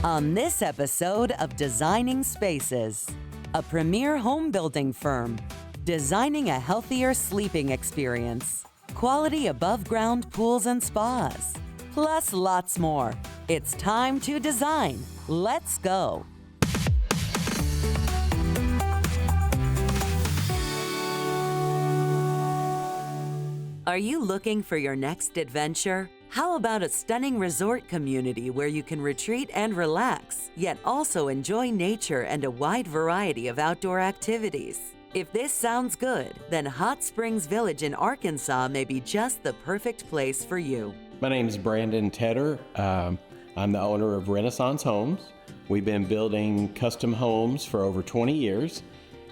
On this episode of Designing Spaces, a premier home building firm, designing a healthier sleeping experience, quality above-ground pools and spas, plus lots more. It's time to design. Let's go. Are you looking for your next adventure? How about a stunning resort community where you can retreat and relax, yet also enjoy nature and a wide variety of outdoor activities? If this sounds good, then Hot Springs Village in Arkansas may be just the perfect place for you. My name is Brandon Tedder. I'm the owner of Renaissance Homes. We've been building custom homes for over 20 years.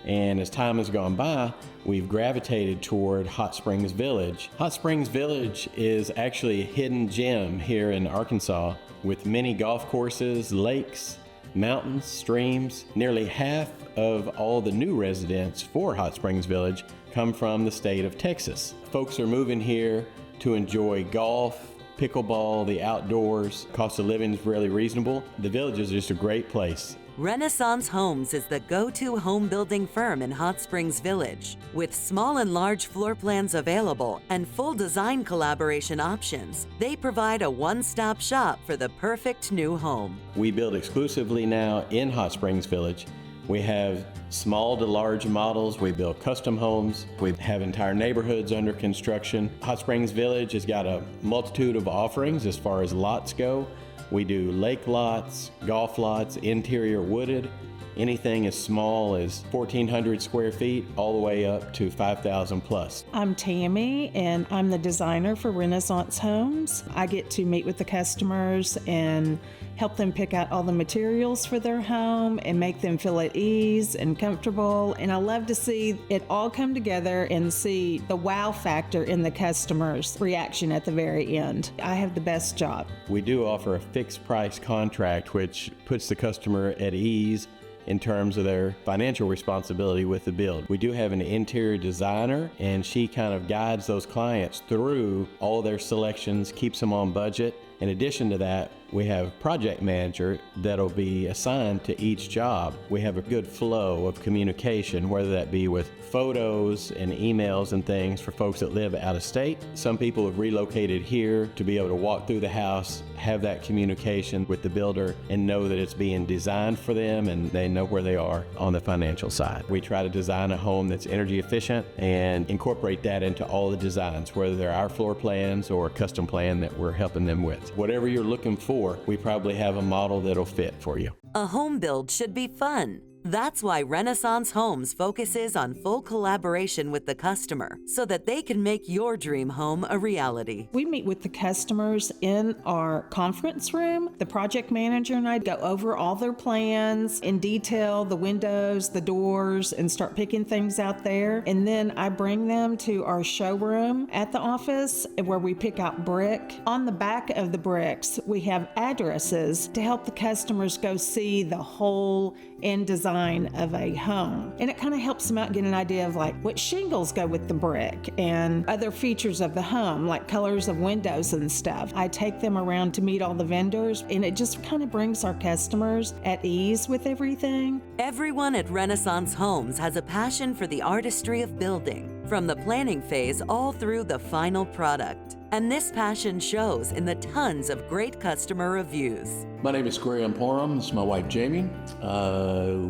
And as time has gone by, we've gravitated toward Hot Springs Village. Hot Springs Village is actually a hidden gem here in Arkansas with many golf courses, lakes, mountains, streams. Nearly half of all the new residents for Hot Springs Village come from the state of Texas. Folks are moving here to enjoy golf, pickleball, the outdoors. Cost of living is really reasonable. The village is just a great place. Renaissance Homes is the go-to home building firm in Hot Springs Village. With small and large floor plans available and full design collaboration options, they provide a one-stop shop for the perfect new home. We build exclusively now in Hot Springs Village. We have small to large models. We build custom homes. We have entire neighborhoods under construction. Hot Springs Village has got a multitude of offerings as far as lots go. We do lake lots, golf lots, interior wooded, anything as small as 1,400 square feet all the way up to 5,000 plus. I'm Tammy, and I'm the designer for Renaissance Homes. I get to meet with the customers and help them pick out all the materials for their home and make them feel at ease and comfortable. And I love to see it all come together and see the wow factor in the customer's reaction at the very end. I have the best job. We do offer a fixed price contract, which puts the customer at ease in terms of their financial responsibility with the build. We do have an interior designer, and she kind of guides those clients through all their selections, keeps them on budget. In addition to that, we have a project manager that'll be assigned to each job. We have a good flow of communication, whether that be with photos and emails and things for folks that live out of state. Some people have relocated here to be able to walk through the house, have that communication with the builder, and know that it's being designed for them and they know where they are on the financial side. We try to design a home that's energy efficient and incorporate that into all the designs, whether they're our floor plans or a custom plan that we're helping them with. Whatever you're looking for, we probably have a model that'll fit for you. A home build should be fun. That's why Renaissance Homes focuses on full collaboration with the customer so that they can make your dream home a reality. We meet with the customers in our conference room. The project manager and I go over all their plans in detail, the windows, the doors, and start picking things out there. And then I bring them to our showroom at the office where we pick out brick. On the back of the bricks, we have addresses to help the customers go see the whole end design of a home. And it kind of helps them out get an idea of like what shingles go with the brick and other features of the home, like colors of windows and stuff. I take them around to meet all the vendors, and it just kind of brings our customers at ease with everything. Everyone at Renaissance Homes has a passion for the artistry of building, from the planning phase all through the final product. And this passion shows in the tons of great customer reviews. My name is Graham Parham. This is my wife, Jamie.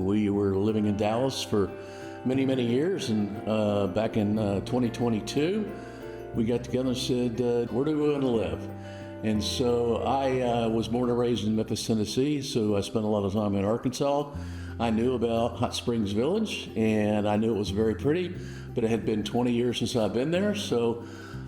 We were living in Dallas for many, many years, and back in 2022, we got together and said, where do we want to live? And so I was born and raised in Memphis, Tennessee, so I spent a lot of time in Arkansas. I knew about Hot Springs Village, and I knew it was very pretty, but it had been 20 years since I've been there, so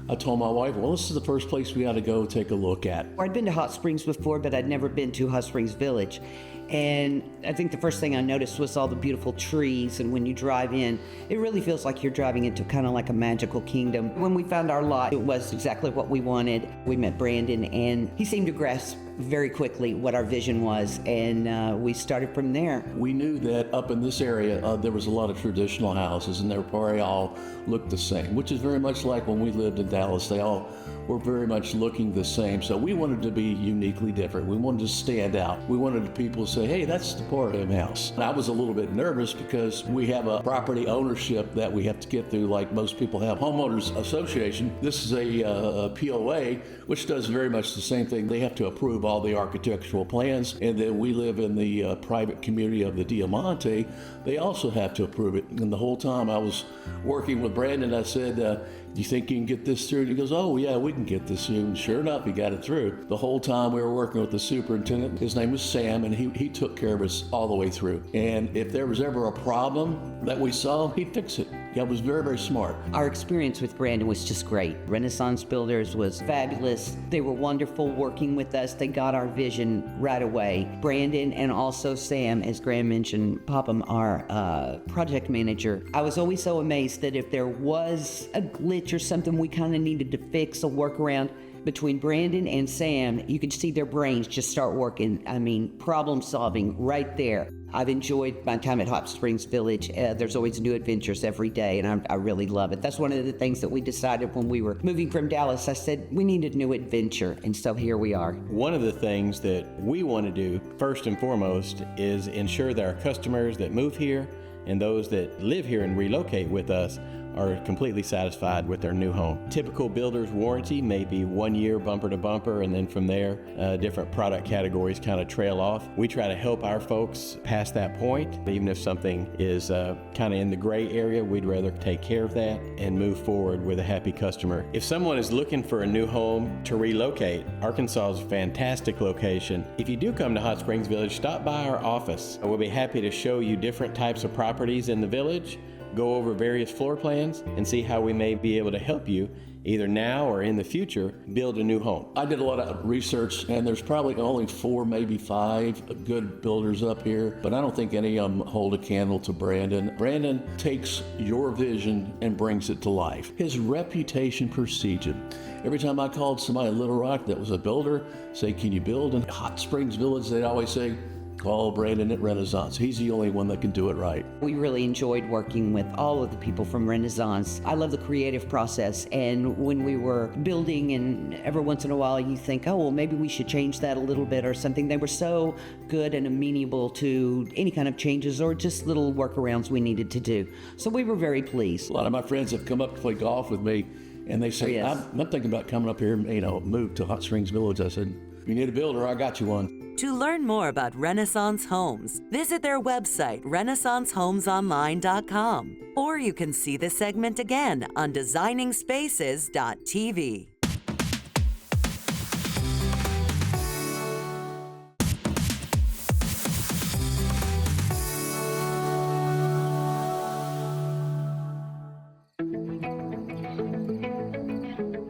I told my wife, well, this is the first place we ought to go take a look at. I'd been to Hot Springs before, but I'd never been to Hot Springs Village. And I think the first thing I noticed was all the beautiful trees, and when you drive in, it really feels like you're driving into kind of like a magical kingdom. When we found our lot, it was exactly what we wanted. We met Brandon, and he seemed to grasp very quickly what our vision was, and we started from there. We knew that up in this area, there was a lot of traditional houses, and they probably all looked the same, which is very much like when we lived in Dallas. They all were very much looking the same. So we wanted to be uniquely different. We wanted to stand out. We wanted people to say, hey, that's the Part M house. And I was a little bit nervous because we have a property ownership that we have to get through like most people have. Homeowners Association, this is a POA, which does very much the same thing. They have to approve all the architectural plans, and then we live in the private community of the Diamante. They also have to approve it. And the whole time I was working with Brandon, I said, do you think you can get this through? And he goes, oh yeah, we can get this through. And sure enough, he got it through. The whole time we were working with the superintendent, his name was Sam, and he took care of us all the way through. And if there was ever a problem that we saw, he'd fix it. Yeah, it was very, very smart. Our experience with Brandon was just great. Renaissance Builders was fabulous. They were wonderful working with us. They got our vision right away. Brandon and also Sam, as Graham mentioned, Popham, our project manager. I was always so amazed that if there was a glitch or something we kind of needed to fix, a workaround, between Brandon and Sam, you could see their brains just start working. I mean, problem solving right there. I've enjoyed my time at Hot Springs Village. There's always new adventures every day, and I really love it. That's one of the things that we decided when we were moving from Dallas. I said, we need a new adventure, and so here we are. One of the things that we want to do, first and foremost, is ensure that our customers that move here and those that live here and relocate with us are completely satisfied with their new home. Typical builder's warranty may be 1 year bumper to bumper, and then from there, different product categories kind of trail off. We try to help our folks past that point. Even if something is kind of in the gray area, we'd rather take care of that and move forward with a happy customer. If someone is looking for a new home to relocate, Arkansas is a fantastic location. If you do come to Hot Springs Village, stop by our office. We'll be happy to show you different types of properties in the village, go over various floor plans, and see how we may be able to help you either now or in the future build a new home. I did a lot of research, and there's probably only 4, maybe 5 good builders up here, but I don't think any of them hold a candle to Brandon. Brandon takes your vision and brings it to life. His reputation precedes him. Every time I called somebody in Little Rock that was a builder, say, can you build in Hot Springs Village? They'd always say, call Brandon at Renaissance. He's the only one that can do it right. We really enjoyed working with all of the people from Renaissance. I love the creative process, and when we were building, and every once in a while you think, oh, well, maybe we should change that a little bit or something. They were so good and amenable to any kind of changes or just little workarounds we needed to do. So we were very pleased. A lot of my friends have come up to play golf with me, and they say, Yes. I'm thinking about coming up here, move to Hot Springs Village. I said, if you need a builder, I got you one. To learn more about Renaissance Homes, visit their website, renaissancehomesonline.com. Or you can see the segment again on designingspaces.tv.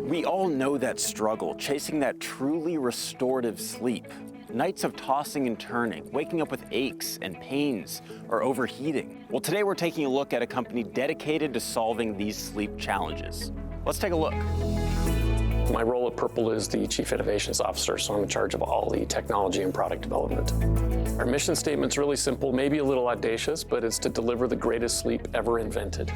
We all know that struggle, chasing that truly restorative sleep. Nights of tossing and turning, waking up with aches and pains, or overheating. Well, today we're taking a look at a company dedicated to solving these sleep challenges. Let's take a look. My role at Purple is the Chief Innovations Officer, so I'm in charge of all the technology and product development. Our mission statement's really simple, maybe a little audacious, but it's to deliver the greatest sleep ever invented.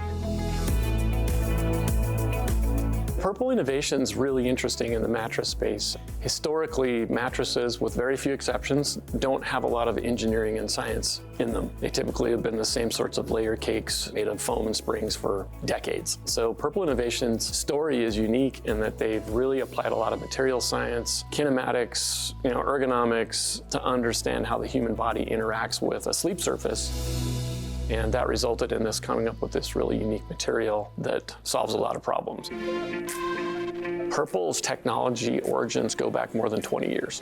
Purple Innovation's really interesting in the mattress space. Historically, mattresses, with very few exceptions, don't have a lot of engineering and science in them. They typically have been the same sorts of layer cakes made of foam and springs for decades. So Purple Innovation's story is unique in that they've really applied a lot of material science, kinematics, ergonomics to understand how the human body interacts with a sleep surface. And that resulted in this coming up with this really unique material that solves a lot of problems. Purple's technology origins go back more than 20 years.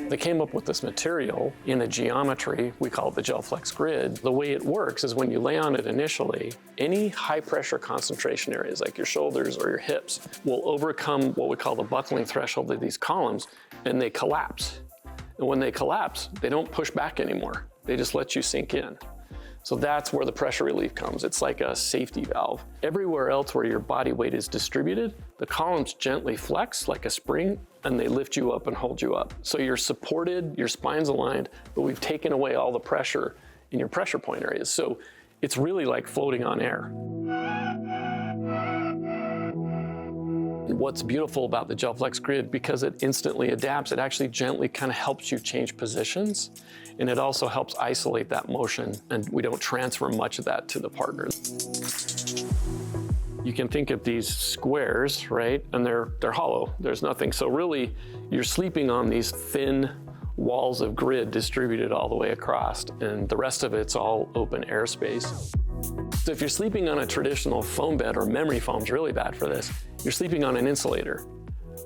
They came up with this material in a geometry, we call it the GelFlex Grid. The way it works is when you lay on it initially, any high pressure concentration areas like your shoulders or your hips will overcome what we call the buckling threshold of these columns, and they collapse. And when they collapse, they don't push back anymore. They just let you sink in. So that's where the pressure relief comes. It's like a safety valve. Everywhere else where your body weight is distributed, the columns gently flex like a spring, and they lift you up and hold you up. So you're supported, your spine's aligned, but we've taken away all the pressure in your pressure point areas. So it's really like floating on air. What's beautiful about the GelFlex Grid, because it instantly adapts, it actually gently kind of helps you change positions, and it also helps isolate that motion, and we don't transfer much of that to the partner. You can think of these squares, right? And they're hollow, there's nothing. So really, you're sleeping on these thin walls of grid distributed all the way across, and the rest of it's all open airspace. So if you're sleeping on a traditional foam bed, or memory foam's really bad for this, you're sleeping on an insulator,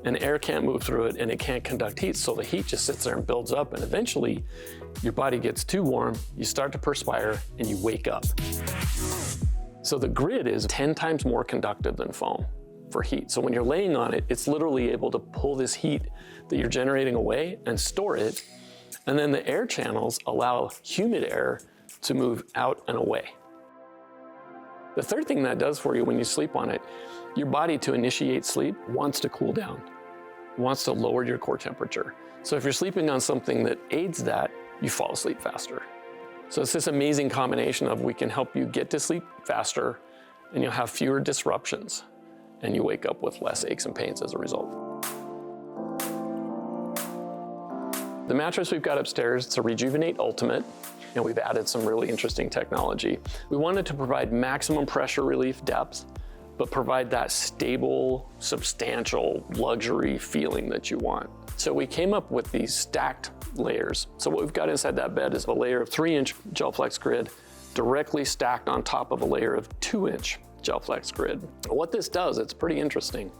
and air can't move through it and it can't conduct heat, so the heat just sits there and builds up, and eventually your body gets too warm, you start to perspire, and you wake up. So the grid is 10 times more conductive than foam for heat. So when you're laying on it, it's literally able to pull this heat that you're generating away and store it, and then the air channels allow humid air to move out and away. The third thing that does for you when you sleep on it, your body, to initiate sleep, wants to cool down, wants to lower your core temperature. So if you're sleeping on something that aids that, you fall asleep faster. So it's this amazing combination of, we can help you get to sleep faster, and you'll have fewer disruptions, and you wake up with less aches and pains as a result. The mattress we've got upstairs, it's a Rejuvenate Ultimate, and we've added some really interesting technology. We wanted to provide maximum pressure relief depth, but provide that stable, substantial luxury feeling that you want. So we came up with these stacked layers. So what we've got inside that bed is a layer of 3-inch GelFlex Grid directly stacked on top of a layer of 2-inch GelFlex Grid. What this does, it's pretty interesting.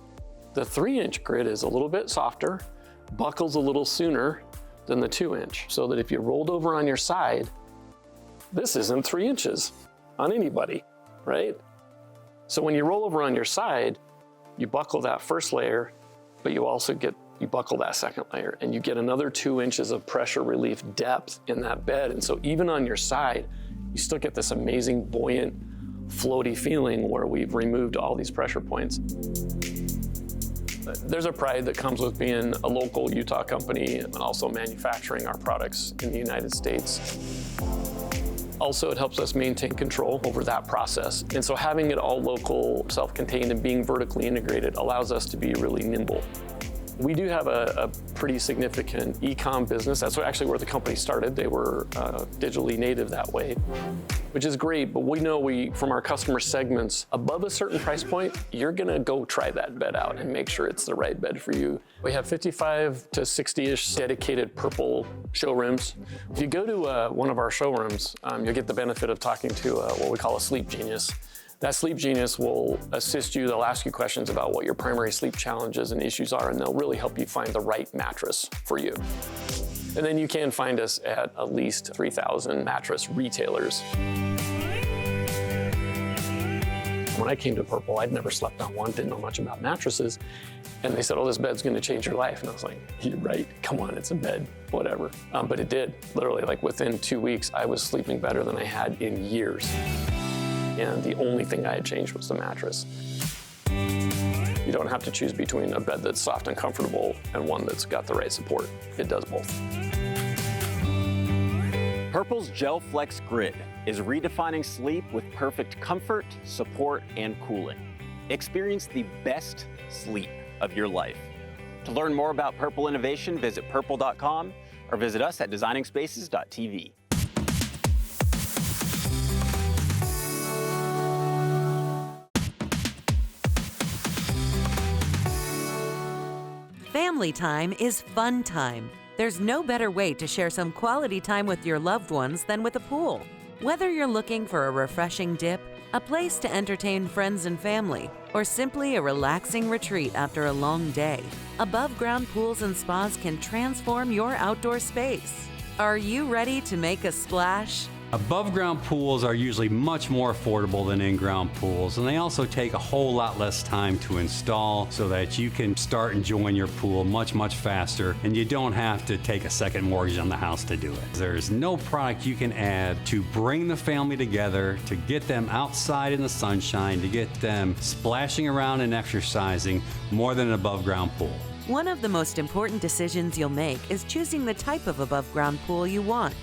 The 3-inch grid is a little bit softer, buckles a little sooner than the 2-inch, so that if you rolled over on your side, this isn't 3 inches on anybody, right? So when you roll over on your side, you buckle that first layer, but you also you buckle that second layer, and you get another 2 inches of pressure relief depth in that bed. And so even on your side, you still get this amazing buoyant, floaty feeling where we've removed all these pressure points. There's a pride that comes with being a local Utah company and also manufacturing our products in the United States. Also, it helps us maintain control over that process. And so having it all local, self-contained, and being vertically integrated allows us to be really nimble. We do have a pretty significant e-com business. That's actually where the company started. They were digitally native that way, which is great, but we know from our customer segments, above a certain price point, you're gonna go try that bed out and make sure it's the right bed for you. We have 55 to 60-ish dedicated Purple showrooms. If you go to one of our showrooms, you'll get the benefit of talking to what we call a sleep genius. That sleep genius will assist you. They'll ask you questions about what your primary sleep challenges and issues are, and they'll really help you find the right mattress for you. And then you can find us at least 3,000 mattress retailers. When I came to Purple, I'd never slept on one, didn't know much about mattresses. And they said, oh, this bed's gonna change your life. And I was like, you're right, come on, it's a bed, whatever. But it did, literally, like within 2 weeks, I was sleeping better than I had in years. And the only thing I had changed was the mattress. You don't have to choose between a bed that's soft and comfortable and one that's got the right support. It does both. Purple's GelFlex Grid is redefining sleep with perfect comfort, support, and cooling. Experience the best sleep of your life. To learn more about Purple innovation, visit purple.com or visit us at designingspaces.tv. Family time is fun time. There's no better way to share some quality time with your loved ones than with a pool. Whether you're looking for a refreshing dip, a place to entertain friends and family, or simply a relaxing retreat after a long day, above-ground pools and spas can transform your outdoor space. Are you ready to make a splash? Above-ground pools are usually much more affordable than in-ground pools, and they also take a whole lot less time to install so that you can start enjoying your pool much faster, and you don't have to take a second mortgage on the house to do it. There's no product you can add to bring the family together, to get them outside in the sunshine, to get them splashing around and exercising more than an above-ground pool. One of the most important decisions you'll make is choosing the type of above-ground pool you want.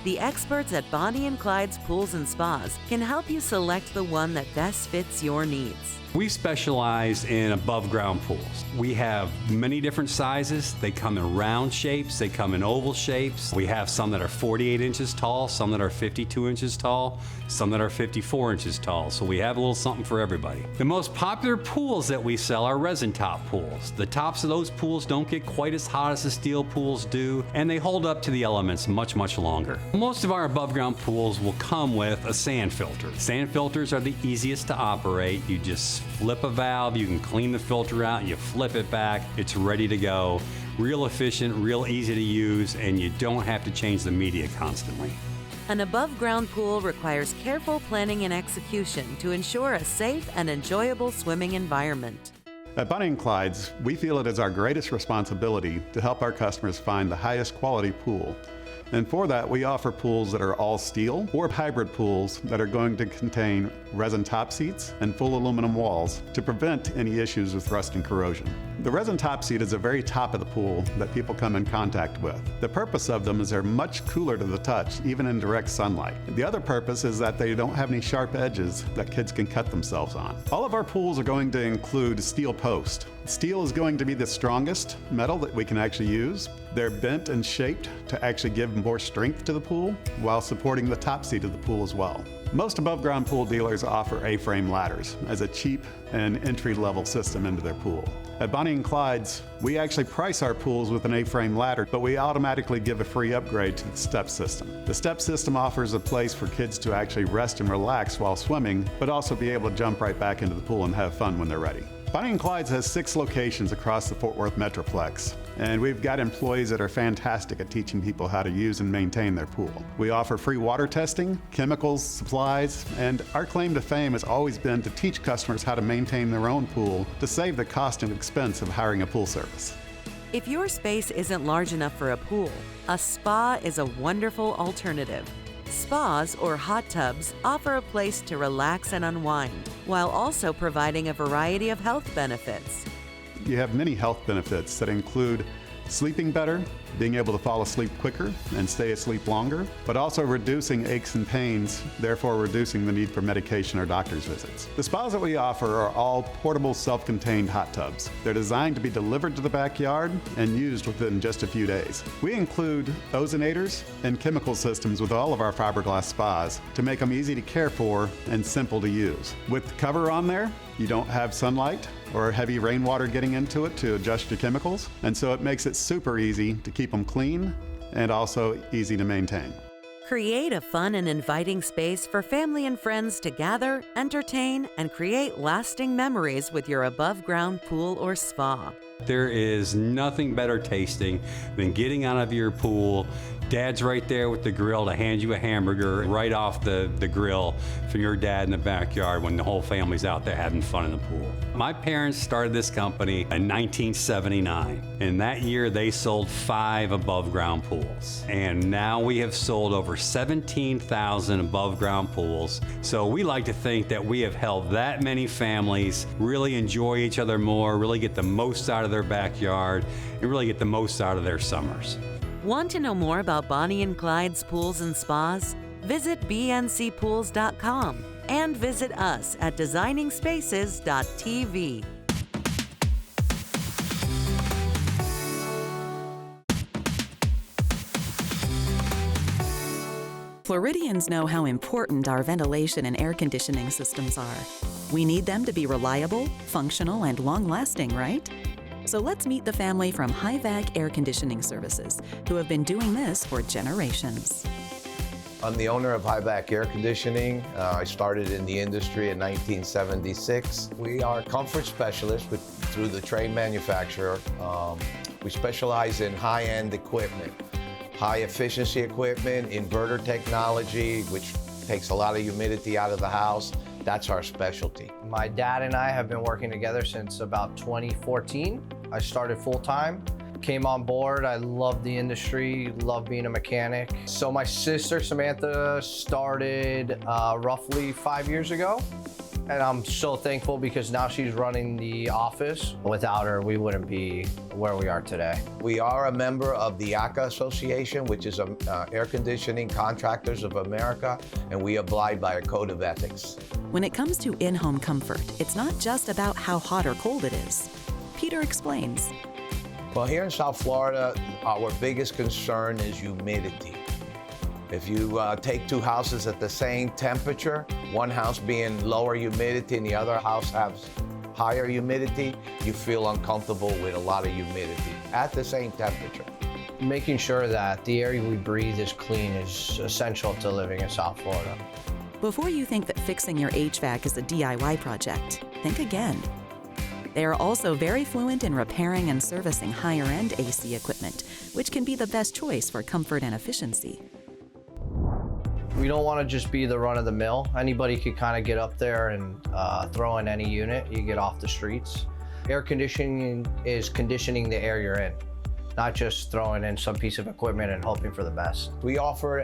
The experts at Bonnie & Clyde's Pools and Spas can help you select the one that best fits your needs. We specialize in above ground pools. We have many different sizes. They come in round shapes, they come in oval shapes. We have some that are 48 inches tall, some that are 52 inches tall, some that are 54 inches tall. So we have a little something for everybody. The most popular pools that we sell are resin top pools. The tops of those pools don't get quite as hot as the steel pools do, and they hold up to the elements much, much longer. Most of our above ground pools will come with a sand filter. Sand filters are the easiest to operate. You just flip a valve, you can clean the filter out, you flip it back, it's ready to go. Real efficient, real easy to use, and you don't have to change the media constantly. An above-ground pool requires careful planning and execution to ensure a safe and enjoyable swimming environment. At Bonnie & Clyde's, we feel it is our greatest responsibility to help our customers find the highest quality pool. And for that, we offer pools that are all steel or hybrid pools that are going to contain resin top seats and full aluminum walls to prevent any issues with rust and corrosion. The resin top seat is the very top of the pool that people come in contact with. The purpose of them is they're much cooler to the touch, even in direct sunlight. The other purpose is that they don't have any sharp edges that kids can cut themselves on. All of our pools are going to include steel post. Steel is going to be the strongest metal that we can actually use. They're bent and shaped to actually give more strength to the pool while supporting the top seat of the pool as well. Most above ground pool dealers offer A-frame ladders as a cheap and entry-level system into their pool. At Bonnie & Clyde's, we actually price our pools with an A-frame ladder, but we automatically give a free upgrade to the step system. The step system offers a place for kids to actually rest and relax while swimming, but also be able to jump right back into the pool and have fun when they're ready. Bonnie & Clyde's has 6 locations across the Fort Worth Metroplex, and we've got employees that are fantastic at teaching people how to use and maintain their pool. We offer free water testing, chemicals, supplies, and our claim to fame has always been to teach customers how to maintain their own pool to save the cost and expense of hiring a pool service. If your space isn't large enough for a pool, a spa is a wonderful alternative. Spas, or hot tubs, offer a place to relax and unwind, while also providing a variety of health benefits. You have many health benefits that include sleeping better, being able to fall asleep quicker and stay asleep longer, but also reducing aches and pains, therefore reducing the need for medication or doctor's visits. The spas that we offer are all portable, self-contained hot tubs. They're designed to be delivered to the backyard and used within just a few days. We include ozonators and chemical systems with all of our fiberglass spas to make them easy to care for and simple to use. With the cover on there, you don't have sunlight or heavy rainwater getting into it to adjust your chemicals, and so it makes it super easy to keep them clean and also easy to maintain. Create a fun and inviting space for family and friends to gather, entertain, and create lasting memories with your above-ground pool or spa. There is nothing better tasting than getting out of your pool. Dad's right there with the grill to hand you a hamburger right off the grill from your dad in the backyard when the whole family's out there having fun in the pool. My parents started this company in 1979, and that year they sold 5 above ground pools. And now we have sold over 17,000 above ground pools. So we like to think that we have helped that many families really enjoy each other more, really get the most out of their backyard, and really get the most out of their summers. Want to know more about Bonnie & Clyde's Pools and Spas? Visit bncpools.com and visit us at designingspaces.tv. Floridians know how important our ventilation and air conditioning systems are. We need them to be reliable, functional, and long-lasting, right? So let's meet the family from HI-VAC Air Conditioning Services, who have been doing this for generations. I'm the owner of HI-VAC Air Conditioning. I started in the industry in 1976. We are comfort specialists through the trade manufacturer. We specialize in high-end equipment, high-efficiency equipment, inverter technology, which takes a lot of humidity out of the house. That's our specialty. My dad and I have been working together since about 2014. I started full-time, came on board. I love the industry, love being a mechanic. So my sister, Samantha, started roughly 5 years ago. And I'm so thankful because now she's running the office. Without her, we wouldn't be where we are today. We are a member of the ACA Association, which is Air Conditioning Contractors of America, and we abide by a code of ethics. When it comes to in-home comfort, it's not just about how hot or cold it is. Peter explains. Well, here in South Florida, our biggest concern is humidity. If you take two houses at the same temperature, one house being lower humidity and the other house has higher humidity, you feel uncomfortable with a lot of humidity at the same temperature. Making sure that the air we breathe is clean is essential to living in South Florida. Before you think that fixing your HVAC is a DIY project, think again. They are also very fluent in repairing and servicing higher-end AC equipment, which can be the best choice for comfort and efficiency. We don't want to just be the run-of-the-mill. Anybody could kind of get up there and throw in any unit. You get off the streets. Air conditioning is conditioning the air you're in, not just throwing in some piece of equipment and hoping for the best. We offer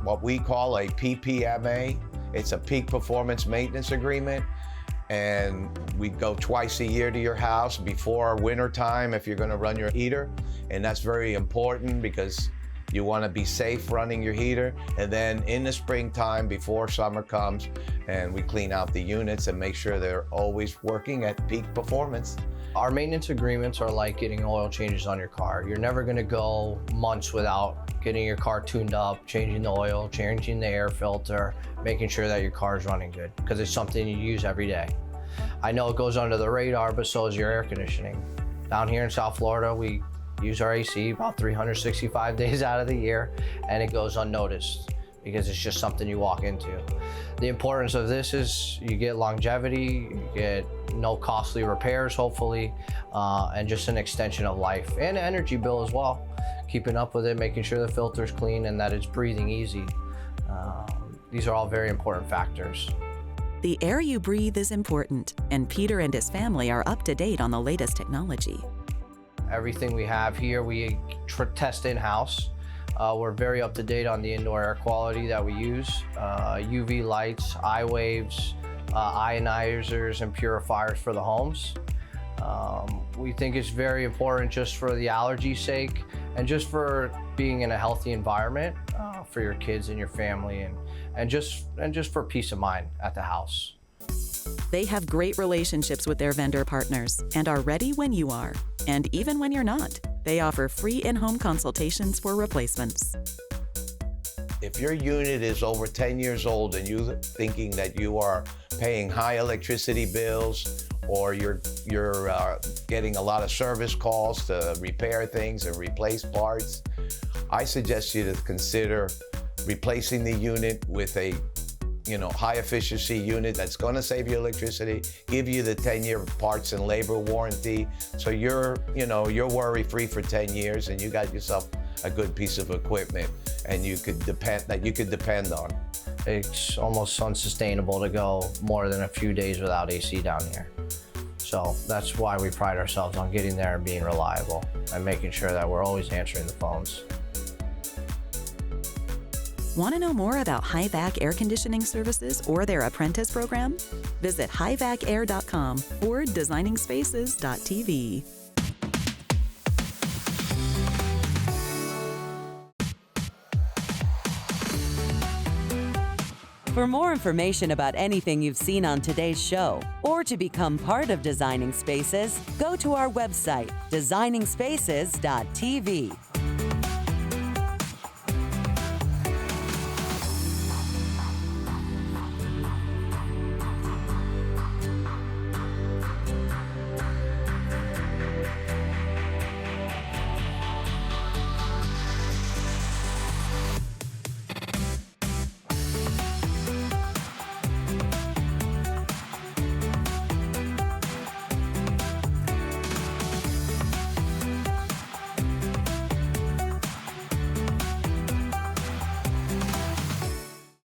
what we call a PPMA. It's a Peak Performance Maintenance Agreement. And we go twice a year to your house before winter time if you're going to run your heater. And that's very important because you want to be safe running your heater. And then in the springtime, before summer comes, and we clean out the units and make sure they're always working at peak performance. Our maintenance agreements are like getting oil changes on your car. You're never going to go months without getting your car tuned up, changing the oil, changing the air filter, making sure that your car is running good, because it's something you use every day. I know it goes under the radar, but so is your air conditioning. Down here in South Florida, we use our AC about 365 days out of the year, and it goes unnoticed because it's just something you walk into. The importance of this is you get longevity, you get no costly repairs, hopefully, and just an extension of life and an energy bill as well. Keeping up with it, making sure the filter's clean and that it's breathing easy. These are all very important factors. The air you breathe is important, and Peter and his family are up to date on the latest technology. Everything we have here, we test in-house. We're very up to date on the indoor air quality that we use. UV lights, I waves, ionizers, and purifiers for the homes. We think it's very important just for the allergy sake and just for being in a healthy environment for your kids and your family, and just for peace of mind at the house. They have great relationships with their vendor partners and are ready when you are. And even when you're not, they offer free in-home consultations for replacements. If your unit is over 10 years old and you're thinking that you are paying high electricity bills, or you're getting a lot of service calls to repair things and replace parts, I suggest you to consider replacing the unit with a high efficiency unit that's going to save you electricity, give you the 10-year parts and labor warranty, so you're worry free for 10 years and you got yourself a good piece of equipment and you could depend on. It's almost unsustainable to go more than a few days without AC down here. So that's why we pride ourselves on getting there and being reliable and making sure that we're always answering the phones. Want to know more about HI-VAC Air Conditioning Services or their apprentice program? Visit HI-VACair.com or designingspaces.tv. For more information about anything you've seen on today's show, or to become part of Designing Spaces, go to our website, designingspaces.tv.